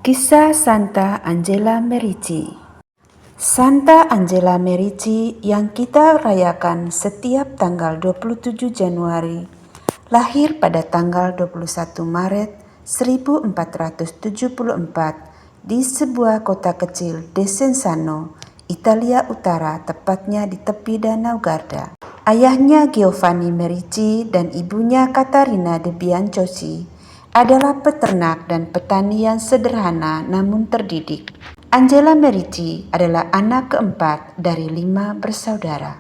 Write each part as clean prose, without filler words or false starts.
Kisah Santa Angela Merici. Santa Angela Merici yang kita rayakan setiap tanggal 27 Januari, lahir pada tanggal 21 Maret 1474 di sebuah kota kecil Desenzano, Italia Utara, tepatnya di tepi Danau Garda. Ayahnya Giovanni Merici dan ibunya Caterina de Biancosi adalah peternak dan petani yang sederhana namun terdidik. Angela Merici adalah anak keempat dari 5 bersaudara.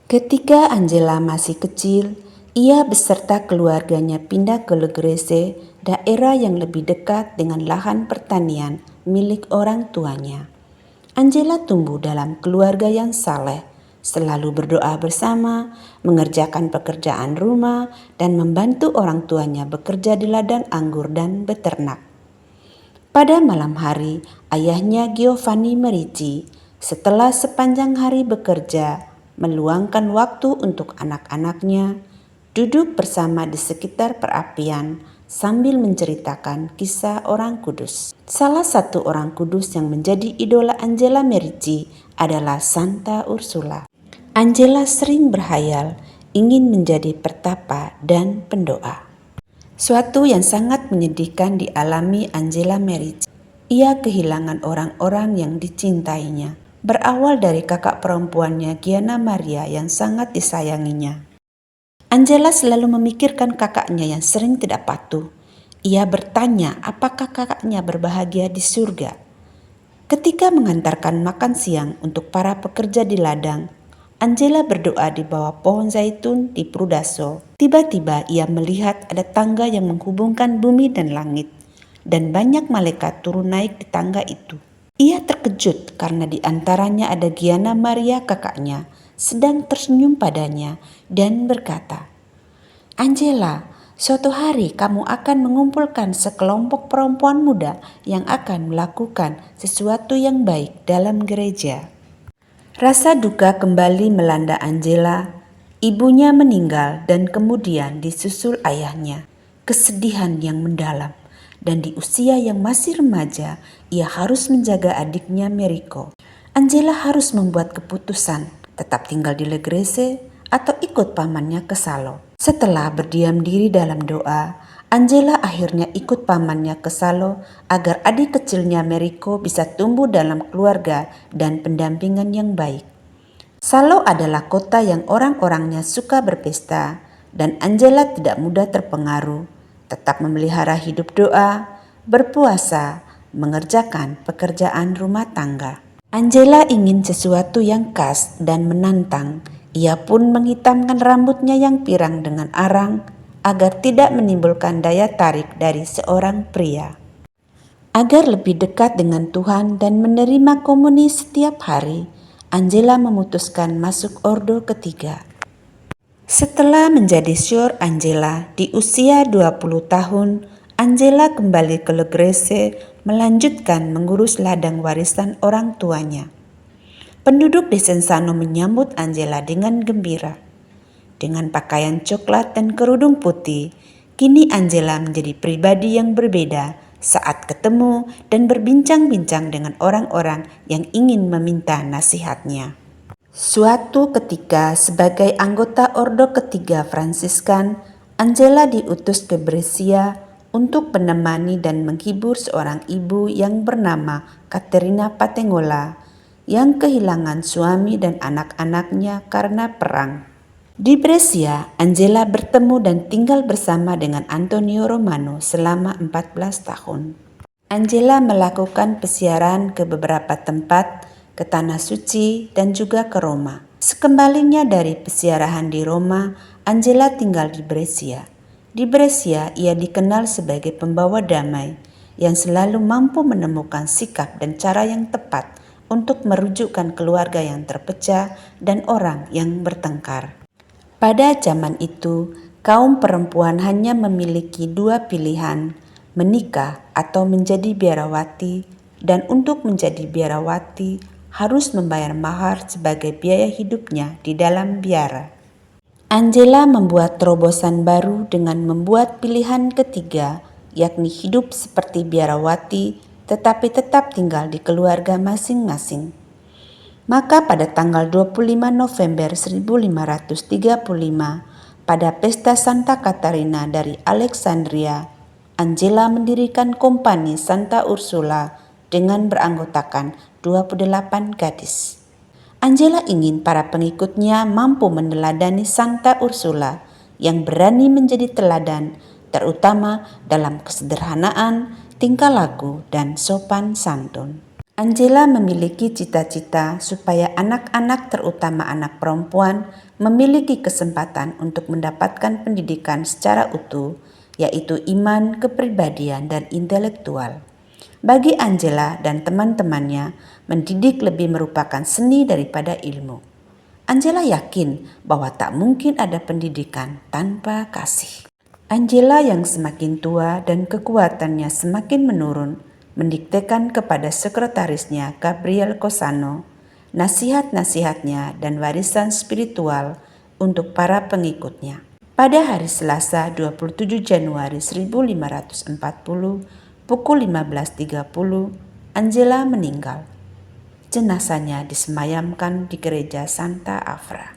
Ketika Angela masih kecil, ia beserta keluarganya pindah ke Legrese, daerah yang lebih dekat dengan lahan pertanian milik orang tuanya. Angela tumbuh dalam keluarga yang saleh, selalu berdoa bersama, mengerjakan pekerjaan rumah, dan membantu orang tuanya bekerja di ladang anggur dan beternak. Pada malam hari, ayahnya Giovanni Merici, setelah sepanjang hari bekerja, meluangkan waktu untuk anak-anaknya, duduk bersama di sekitar perapian sambil menceritakan kisah orang kudus. Salah satu orang kudus yang menjadi idola Angela Merici adalah Santa Ursula. Angela sering berhayal ingin menjadi pertapa dan pendoa. Suatu yang sangat menyedihkan dialami Angela Merici. Ia kehilangan orang-orang yang dicintainya. Berawal dari kakak perempuannya Gianna Maria yang sangat disayanginya. Angela selalu memikirkan kakaknya yang sering tidak patuh. Ia bertanya apakah kakaknya berbahagia di surga. Ketika mengantarkan makan siang untuk para pekerja di ladang, Angela berdoa di bawah pohon zaitun di Prudaso. Tiba-tiba ia melihat ada tangga yang menghubungkan bumi dan langit, dan banyak malaikat turun naik di tangga itu. Ia terkejut karena di antaranya ada Gianna Maria kakaknya, sedang tersenyum padanya dan berkata, "Angela, suatu hari kamu akan mengumpulkan sekelompok perempuan muda yang akan melakukan sesuatu yang baik dalam gereja." Rasa duka kembali melanda Angela. Ibunya meninggal dan kemudian disusul ayahnya. Kesedihan yang mendalam, dan di usia yang masih remaja, ia harus menjaga adiknya Merico. Angela harus membuat keputusan, tetap tinggal di Legrese atau ikut pamannya ke Salo. Setelah berdiam diri dalam doa, Angela akhirnya ikut pamannya ke Salo agar adik kecilnya Merico bisa tumbuh dalam keluarga dan pendampingan yang baik. Salo adalah kota yang orang-orangnya suka berpesta, dan Angela tidak mudah terpengaruh, tetap memelihara hidup doa, berpuasa, mengerjakan pekerjaan rumah tangga. Angela ingin sesuatu yang khas dan menantang. Ia pun menghitamkan rambutnya yang pirang dengan arang agar tidak menimbulkan daya tarik dari seorang pria. Agar lebih dekat dengan Tuhan dan menerima komuni setiap hari, Angela memutuskan masuk ordo ketiga. Setelah menjadi Sor Angela di usia 20 tahun, Angela kembali ke Legrese melanjutkan mengurus ladang warisan orang tuanya. Penduduk Desenzano menyambut Angela dengan gembira. Dengan pakaian coklat dan kerudung putih, kini Angela menjadi pribadi yang berbeda saat ketemu dan berbincang-bincang dengan orang-orang yang ingin meminta nasihatnya. Suatu ketika sebagai anggota ordo ketiga Fransiskan, Angela diutus ke Brescia untuk menemani dan menghibur seorang ibu yang bernama Caterina Patengola yang kehilangan suami dan anak-anaknya karena perang. Di Brescia, Angela bertemu dan tinggal bersama dengan Antonio Romano selama 14 tahun. Angela melakukan pesiaran ke beberapa tempat, ke Tanah Suci dan juga ke Roma. Sekembalinya dari pesiarahan di Roma, Angela tinggal di Brescia. Di Brescia, ia dikenal sebagai pembawa damai yang selalu mampu menemukan sikap dan cara yang tepat untuk merujukkan keluarga yang terpecah dan orang yang bertengkar. Pada zaman itu, kaum perempuan hanya memiliki 2 pilihan, menikah atau menjadi biarawati, dan untuk menjadi biarawati harus membayar mahar sebagai biaya hidupnya di dalam biara. Angela membuat terobosan baru dengan membuat pilihan ketiga, yakni hidup seperti biarawati tetapi tetap tinggal di keluarga masing-masing. Maka pada tanggal 25 November 1535, pada pesta Santa Katarina dari Alexandria, Angela mendirikan kompani Santa Ursula dengan beranggotakan 28 gadis. Angela ingin para pengikutnya mampu meneladani Santa Ursula yang berani menjadi teladan, terutama dalam kesederhanaan, tingkah laku, dan sopan santun. Angela memiliki cita-cita supaya anak-anak, terutama anak perempuan, memiliki kesempatan untuk mendapatkan pendidikan secara utuh, yaitu iman, kepribadian, dan intelektual. Bagi Angela dan teman-temannya, mendidik lebih merupakan seni daripada ilmu. Angela yakin bahwa tak mungkin ada pendidikan tanpa kasih. Angela yang semakin tua dan kekuatannya semakin menurun, mendiktekan kepada sekretarisnya Gabriel Cosano nasihat-nasihatnya dan warisan spiritual untuk para pengikutnya. Pada hari Selasa 27 Januari 1540 pukul 15.30, Angela meninggal. Jenazahnya disemayamkan di gereja Santa Afra.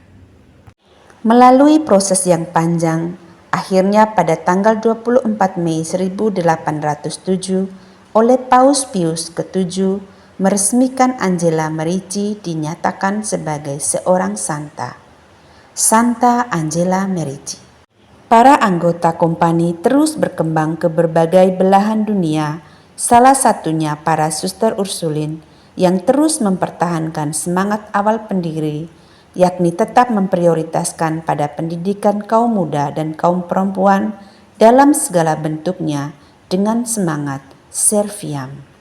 Melalui proses yang panjang, akhirnya pada tanggal 24 Mei 1807, oleh Paus Pius ke-7 meresmikan Angela Merici dinyatakan sebagai seorang santa. Santa Angela Merici. Para anggota kompani terus berkembang ke berbagai belahan dunia, salah satunya para suster Ursulin yang terus mempertahankan semangat awal pendiri, yakni tetap memprioritaskan pada pendidikan kaum muda dan kaum perempuan dalam segala bentuknya dengan semangat Serviam.